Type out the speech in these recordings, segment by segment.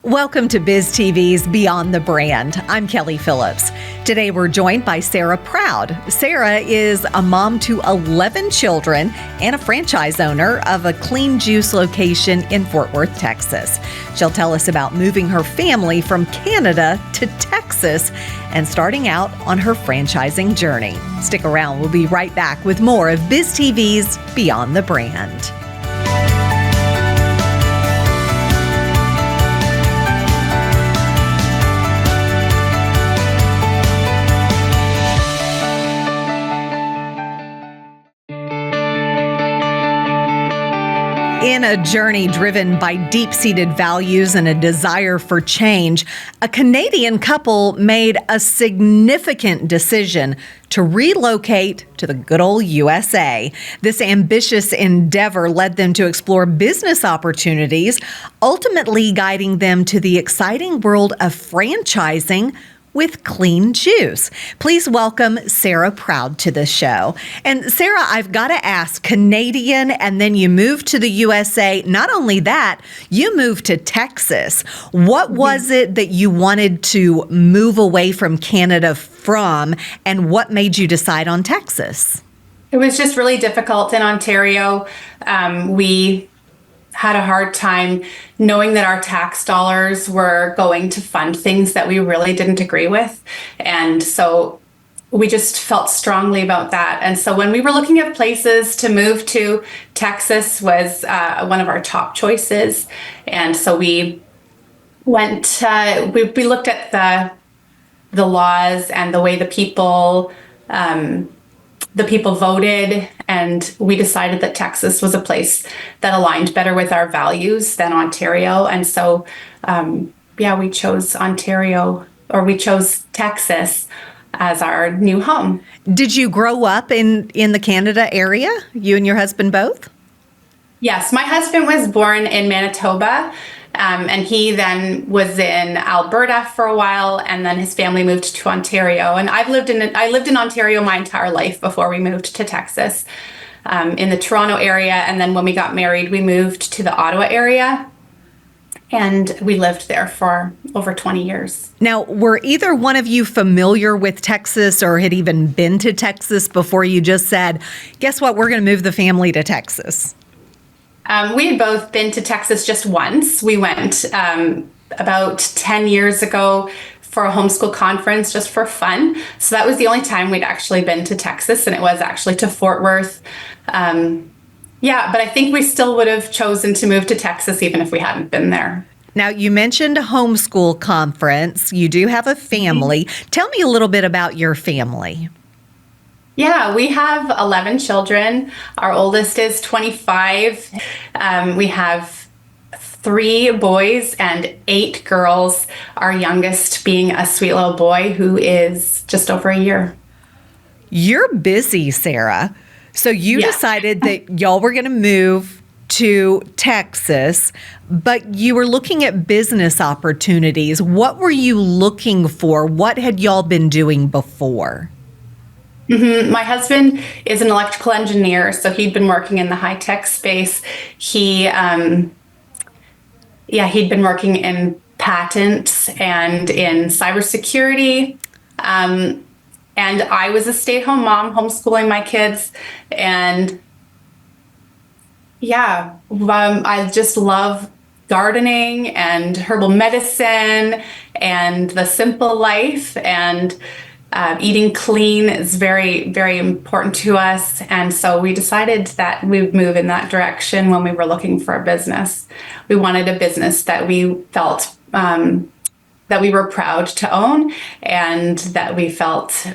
Welcome to BizTV's Beyond the Brand. I'm Kelli Phillips. Today we're joined by Sarah Proud. Sarah is a mom to 11 children and a franchise owner of a clean juice location in Fort Worth, Texas. She'll tell us about moving her family from Canada to Texas and starting out on her franchising journey. Stick around, we'll be right back with more of BizTV's Beyond the Brand. In a journey driven by deep-seated values and a desire for change, a Canadian couple made a significant decision to relocate to the good old USA. This ambitious endeavor led them to explore business opportunities, ultimately guiding them to the exciting world of franchising with clean juice. Please welcome Sarah Proud to the show. And Sarah, I've got to ask, Canadian and then you moved to the USA. Not only that, you moved to Texas. What was it that you wanted to move away from Canada from, and what made you decide on Texas? It was just really difficult in Ontario. We had a hard time knowing that our tax dollars were going to fund things that we really didn't agree with. And so we just felt strongly about that. And so when we were looking at places to move to, Texas was one of our top choices. And so we went, we looked at the laws and the way the people voted, and we decided that Texas was a place that aligned better with our values than Ontario. And so, we chose we chose Texas as our new home. Did you grow up in the Canada area, you and your husband both? Yes, my husband was born in Manitoba. And he then was in Alberta for a while, and then his family moved to Ontario. And I lived in Ontario my entire life before we moved to Texas, in the Toronto area. And then when we got married, we moved to the Ottawa area, and we lived there for over 20 years. Now, were either one of you familiar with Texas or had even been to Texas before you just said, guess what, we're going to move the family to Texas? We had both been to Texas just once. We went about 10 years ago for a homeschool conference just for fun. So that was the only time we'd actually been to Texas, and it was actually to Fort Worth. But I think we still would have chosen to move to Texas even if we hadn't been there. Now, you mentioned a homeschool conference. You do have a family. Tell me a little bit about your family. Yeah, we have 11 children. Our oldest is 25. We have 3 boys and 8 girls, our youngest being a sweet little boy who is just over a year. You're busy, Sarah. So you decided that y'all were going to move to Texas, but you were looking at business opportunities. What were you looking for? What had y'all been doing before? Mm-hmm. My husband is an electrical engineer, so he'd been working in the high-tech space. He'd been working in patents and in cybersecurity. And I was a stay-at-home mom, homeschooling my kids. And I just love gardening and herbal medicine and the simple life, and eating clean is very, very important to us. And so we decided that we would move in that direction when we were looking for a business. We wanted a business that we felt that we were proud to own and that we felt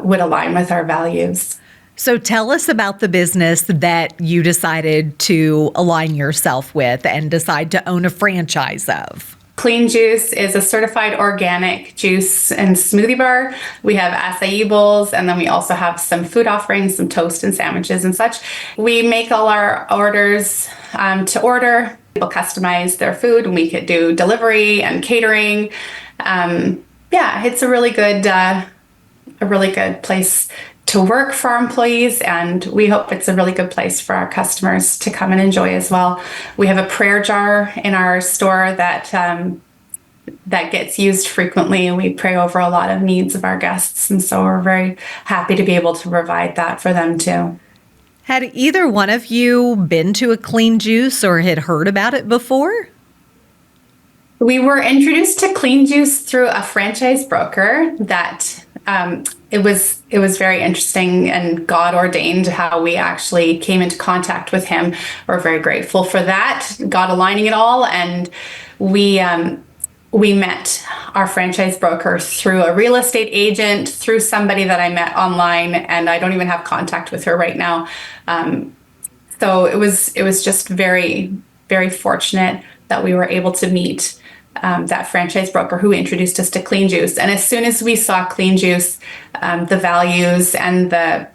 would align with our values. So tell us about the business that you decided to align yourself with and decide to own a franchise of. Clean Juice is a certified organic juice and smoothie bar. We have acai bowls, and then we also have some food offerings, some toast and sandwiches and such. We make all our orders to order. People customize their food, and we could do delivery and catering. It's a really good place to work for our employees, and we hope it's a really good place for our customers to come and enjoy as well. We have a prayer jar in our store that that gets used frequently, and we pray over a lot of needs of our guests. And so we're very happy to be able to provide that for them too. Had either one of you been to a Clean Juice or had heard about it before? We were introduced to Clean Juice through a franchise broker that it was very interesting and God ordained how we actually came into contact with him. We're very grateful for that, God aligning it all. And we met our franchise broker through a real estate agent, through somebody that I met online, and I don't even have contact with her right now. So it was just very, very fortunate that we were able to meet that franchise broker who introduced us to Clean Juice. And as soon as we saw Clean Juice, the values and the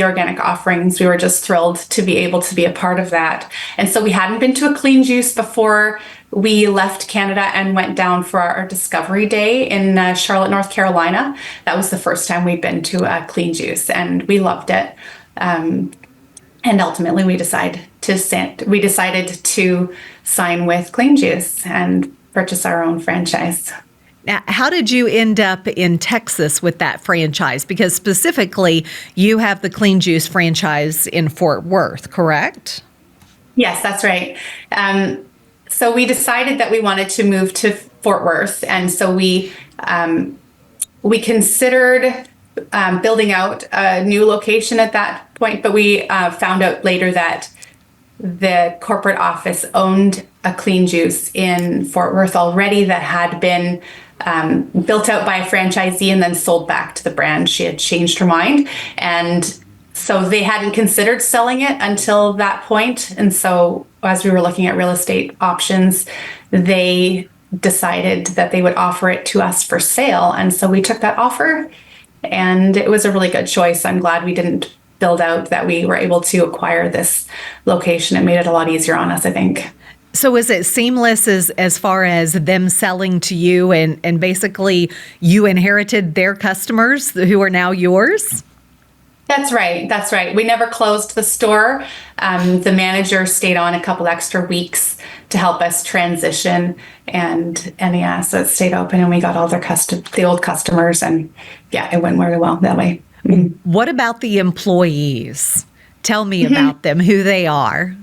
organic offerings, we were just thrilled to be able to be a part of that. And so we hadn't been to a Clean Juice before we left Canada and went down for our Discovery Day in Charlotte, North Carolina. That was the first time we'd been to a Clean Juice, and we loved it. And ultimately, we decided to sign with Clean Juice and purchase our own franchise. Now, how did you end up in Texas with that franchise? Because specifically, you have the Clean Juice franchise in Fort Worth, correct? Yes, that's right. So we decided that we wanted to move to Fort Worth, and so we considered building out a new location at that point, but we found out later that the corporate office owned a Clean Juice in Fort Worth already that had been built out by a franchisee and then sold back to the brand. She had changed her mind, and so they hadn't considered selling it until that point. And so as we were looking at real estate options, they decided that they would offer it to us for sale. And so we took that offer, and it was a really good choice. I'm glad we didn't build out, that we were able to acquire this location. It made it a lot easier on us, I think. So is it seamless as far as them selling to you and basically you inherited their customers who are now yours? That's right. That's right. We never closed the store. The manager stayed on a couple extra weeks to help us transition, and yeah, so it stayed open, and we got all the old customers, and yeah, it went very well that way. What about the employees? Tell me about them, who they are.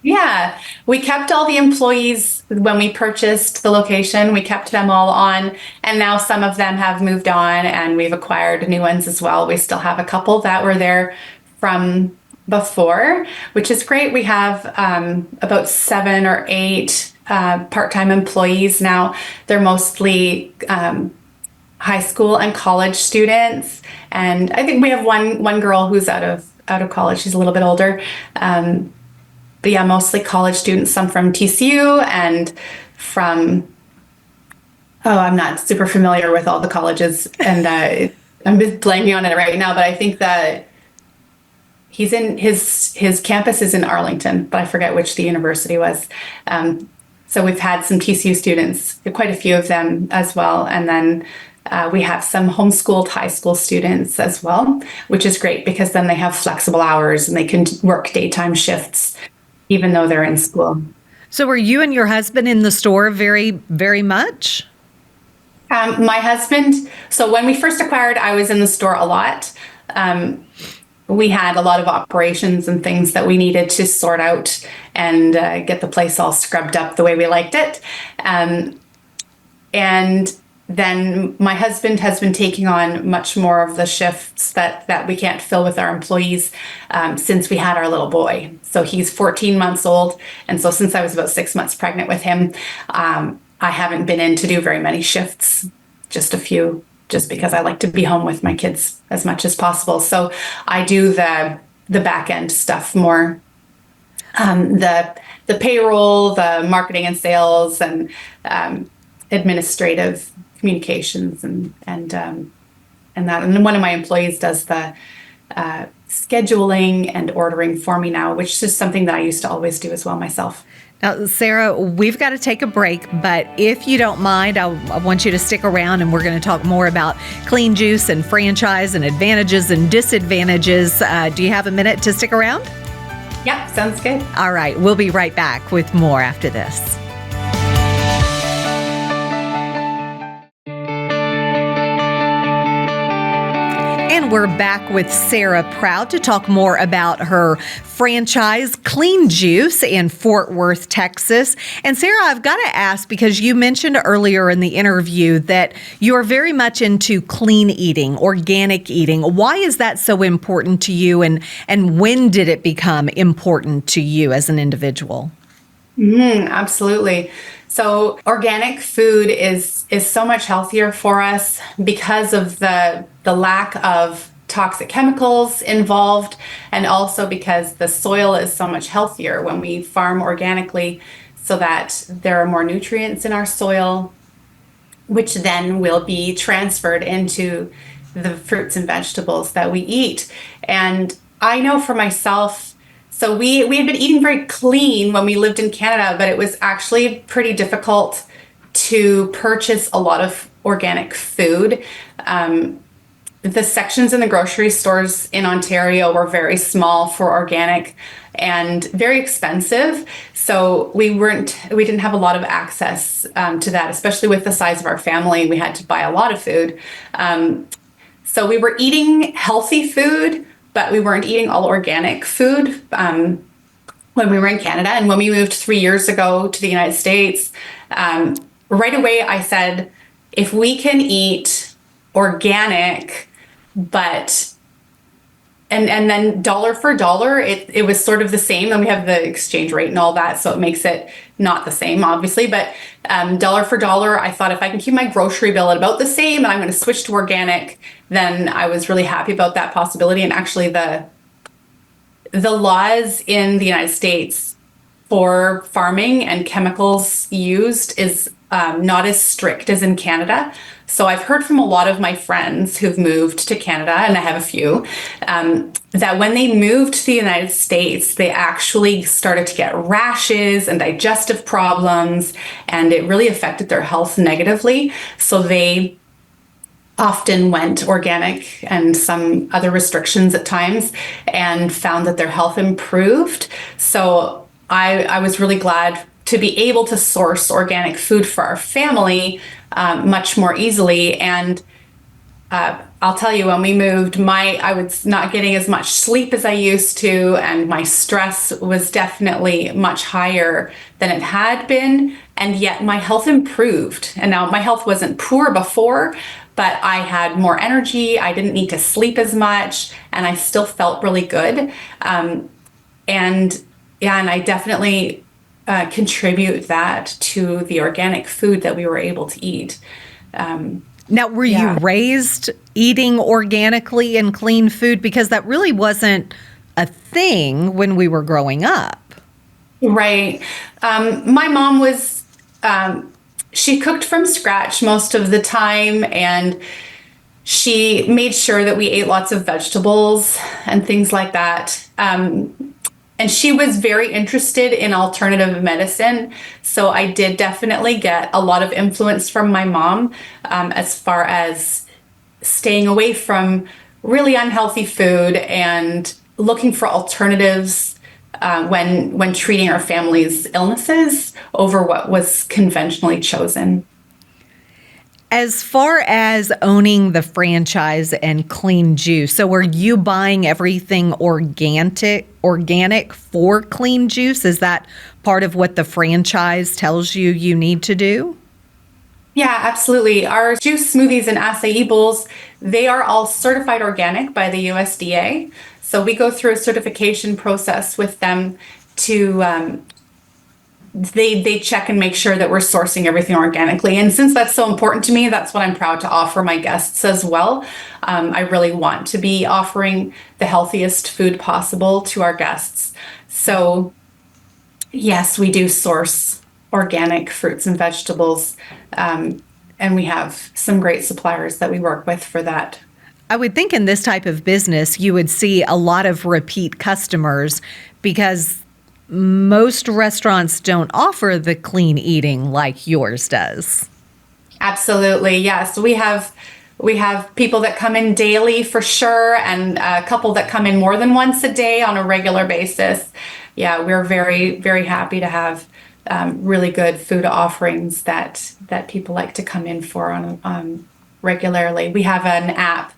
Yeah, we kept all the employees when we purchased the location. We kept them all on, and now some of them have moved on, and we've acquired new ones as well. We still have a couple that were there from before, which is great. We have about 7 or 8 part-time employees now. They're mostly high school and college students, and I think we have one girl who's out of college. She's a little bit older. But yeah, mostly college students, some from TCU and from, I'm not super familiar with all the colleges, and I'm just blanking on it right now, but I think that he's in his campus is in Arlington, but I forget which the university was. So we've had some TCU students, quite a few of them as well. And then we have some homeschooled high school students as well, which is great because then they have flexible hours and they can work daytime shifts even though they're in school. So were you and your husband in the store very, very much? My husband, so when we first acquired, I was in the store a lot. We had a lot of operations and things that we needed to sort out and get the place all scrubbed up the way we liked it. And then my husband has been taking on much more of the shifts that we can't fill with our employees since we had our little boy. So he's 14 months old. And so since I was about 6 months pregnant with him, I haven't been in to do very many shifts, just a few, just because I like to be home with my kids as much as possible. So I do the back end stuff more, the payroll, the marketing and sales, and administrative communications and that. And then one of my employees does the scheduling and ordering for me now, which is something that I used to always do as well myself. Now, Sarah, we've got to take a break, but if you don't mind, I want you to stick around and we're going to talk more about Clean Juice and franchise and advantages and disadvantages. Do you have a minute to stick around? Yeah, sounds good. All right, we'll be right back with more after this. And we're back with Sarah Proud to talk more about her franchise, Clean Juice, in Fort Worth, Texas. And Sarah, I've got to ask, because you mentioned earlier in the interview that you're very much into clean eating, organic eating. Why is that so important to you, and when did it become important to you as an individual? Absolutely. So organic food is so much healthier for us because of the lack of toxic chemicals involved, and also because the soil is so much healthier when we farm organically, so that there are more nutrients in our soil, which then will be transferred into the fruits and vegetables that we eat. And I know for myself, so we had been eating very clean when we lived in Canada, but it was actually pretty difficult to purchase a lot of organic food. The sections in the grocery stores in Ontario were very small for organic and very expensive. So we didn't have a lot of access to that, especially with the size of our family. We had to buy a lot of food. So we were eating healthy food, but we weren't eating all organic food when we were in Canada. And when we moved 3 years ago to the United States, right away I said, if we can eat organic, but and then dollar for dollar, it was sort of the same. And we have the exchange rate and all that, so it makes it not the same, obviously. But dollar for dollar, I thought if I can keep my grocery bill at about the same and I'm going to switch to organic, then I was really happy about that possibility. And actually, the laws in the United States for farming and chemicals used is not as strict as in Canada. So I've heard from a lot of my friends who've moved to Canada, and I have a few, that when they moved to the United States, they actually started to get rashes and digestive problems, and it really affected their health negatively. So they often went organic and some other restrictions at times, and found that their health improved. So I was really glad to be able to source organic food for our family much more easily. And I'll tell you, when we moved, I was not getting as much sleep as I used to, and my stress was definitely much higher than it had been. And yet my health improved. And now my health wasn't poor before, but I had more energy. I didn't need to sleep as much, and I still felt really good. And I definitely contribute that to the organic food that we were able to eat. Now, were you raised eating organically and clean food? Because that really wasn't a thing when we were growing up. Right. My mom was, she cooked from scratch most of the time, and she made sure that we ate lots of vegetables and things like that. And she was very interested in alternative medicine. So I did definitely get a lot of influence from my mom as far as staying away from really unhealthy food and looking for alternatives when treating our family's illnesses over what was conventionally chosen. As far as owning the franchise and Clean Juice, so are you buying everything organic for Clean Juice? Is that part of what the franchise tells you need to do? Yeah, absolutely. Our juice, smoothies, and acai bowls, they are all certified organic by the USDA. So we go through a certification process with them to they check and make sure that we're sourcing everything organically. And since that's so important to me, that's what I'm proud to offer my guests as well. I really want to be offering the healthiest food possible to our guests. So yes, we do source organic fruits and vegetables. And we have some great suppliers that we work with for that. I would think in this type of business, you would see a lot of repeat customers, because most restaurants don't offer the clean eating like yours does. Absolutely. Yes. We have people that come in daily for sure, and a couple that come in more than once a day on a regular basis. Yeah, we're very, very happy to have really good food offerings that people like to come in for on regularly. We have an app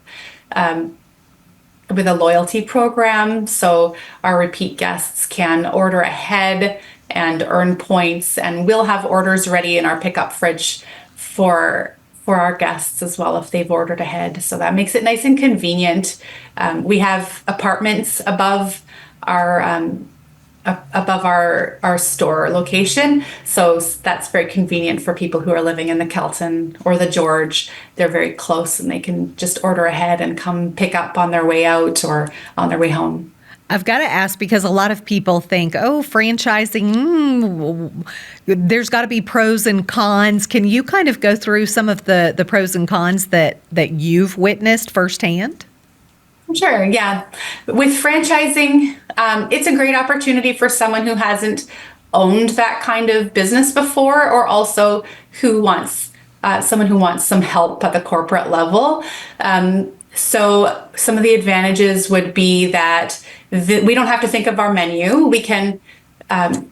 with a loyalty program. So our repeat guests can order ahead and earn points, and we'll have orders ready in our pickup fridge for our guests as well if they've ordered ahead. So that makes it nice and convenient. We have apartments above our store location, so that's very convenient for people who are living in the Kelton or the George. They're very close and they can just order ahead and come pick up on their way out or on their way home. I've got to ask, because a lot of people think, oh, franchising, there's got to be pros and cons. Can you kind of go through some of the pros and cons that you've witnessed firsthand? Sure, yeah. With franchising, it's a great opportunity for someone who hasn't owned that kind of business before, or also who wants someone who wants some help at the corporate level. So some of the advantages would be that we don't have to think of our menu.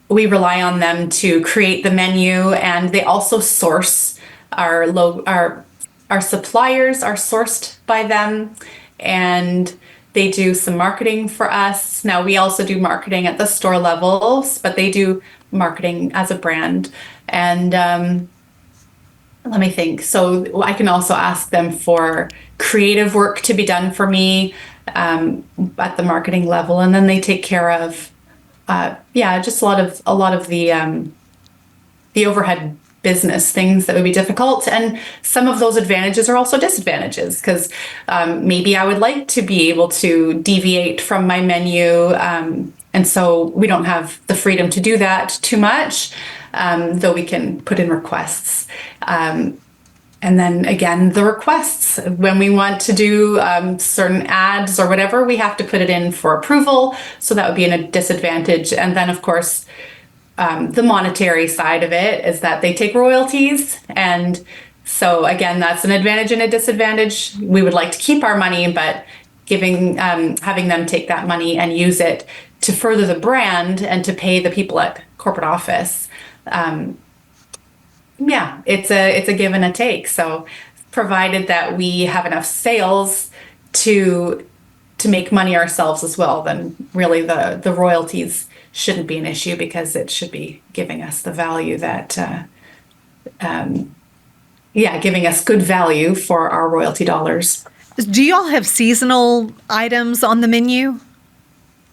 We rely on them to create the menu, and they also source our suppliers are sourced by them, and they do some marketing for us. Now we also do marketing at the store levels, but they do marketing as a brand. And let me think. So I can also ask them for creative work to be done for me at the marketing level, and then they take care of just a lot of the overhead business things that would be difficult. And some of those advantages are also disadvantages, because maybe I would like to be able to deviate from my menu, and so we don't have the freedom to do that too much, though we can put in requests. And then again, the requests, when we want to do certain ads or whatever, we have to put it in for approval. So that would be a disadvantage. And then, of course, the monetary side of it is that they take royalties. And so again, that's an advantage and a disadvantage. We would like to keep our money, but having them take that money and use it to further the brand and to pay the people at corporate office. It's a give and a take. So provided that we have enough sales to make money ourselves as well, then really the royalties shouldn't be an issue, because it should be giving us the value that, giving us good value for our royalty dollars. Do y'all have seasonal items on the menu?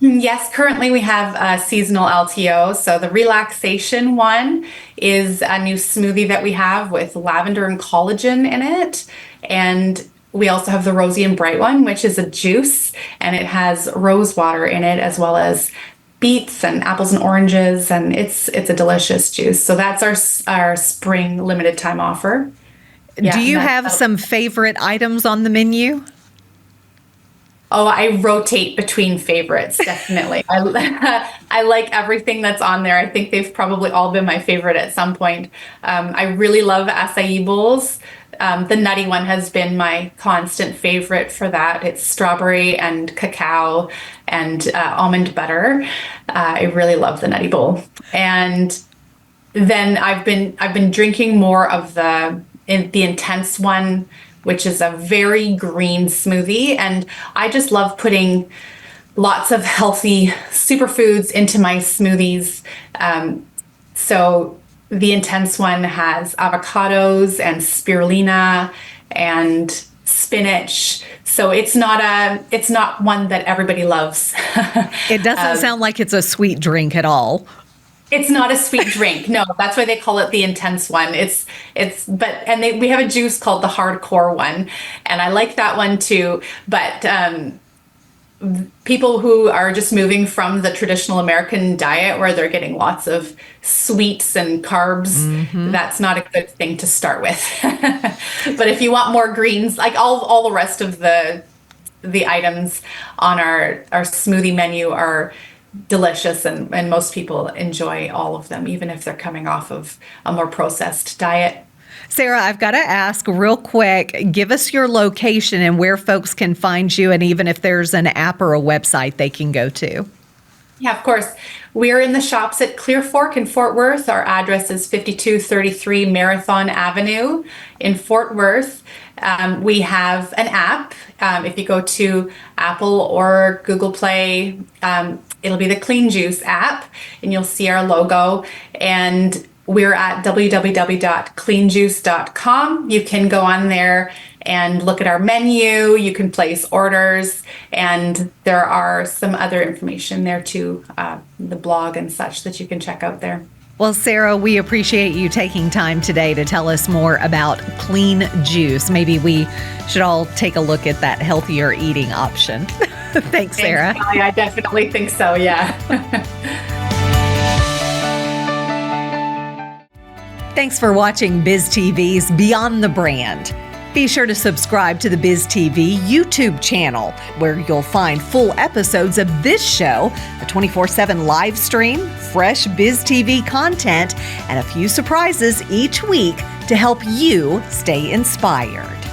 Yes, currently we have a seasonal LTO. So the relaxation one is a new smoothie that we have with lavender and collagen in it. And we also have the rosy and bright one, which is a juice, and it has rose water in it, as well as beets and apples and oranges, and it's a delicious juice. So that's our spring limited time offer. Do you have some favorite items on the menu? Oh, I rotate between favorites, definitely. I like everything that's on there. I think they've probably all been my favorite at some point. I really love acai bowls. The nutty one has been my constant favorite for that. It's strawberry and cacao and almond butter. I really love the nutty bowl. And then I've been drinking more of the intense one, which is a very green smoothie. And I just love putting lots of healthy superfoods into my smoothies. So the intense one has avocados and spirulina and spinach. So it's not one that everybody lows. It doesn't sound like it's a sweet drink at all. It's not a sweet drink. No, that's why they call it the intense one. We have a juice called the hardcore one, and I like that one too. But people who are just moving from the traditional American diet, where they're getting lots of sweets and carbs, that's not a good thing to start with. But if you want more greens, like all the rest of the items on our smoothie menu are delicious, and most people enjoy all of them, even if they're coming off of a more processed diet. Sarah, I've got to ask real quick, give us your location and where folks can find you, and even if there's an app or a website they can go to. Yeah, of course. We're in the shops at Clearfork in Fort Worth. Our address is 5233 Marathon Avenue in Fort Worth. We have an app. If you go to Apple or Google Play, it'll be the cleanjuice app, and you'll see our logo. And we're at www.cleanjuice.com. You can go on there and look at our menu. You can place orders, and there are some other information there too, the blog and such that you can check out there. Well, Sarah, we appreciate you taking time today to tell us more about Clean Juice. Maybe we should all take a look at that healthier eating option. Thanks, Sarah. Kelli, I definitely think so, yeah. Thanks for watching BizTV's Beyond the Brand. Be sure to subscribe to the BizTV YouTube channel, where you'll find full episodes of this show, a 24/7 live stream, fresh BizTV content, and a few surprises each week to help you stay inspired.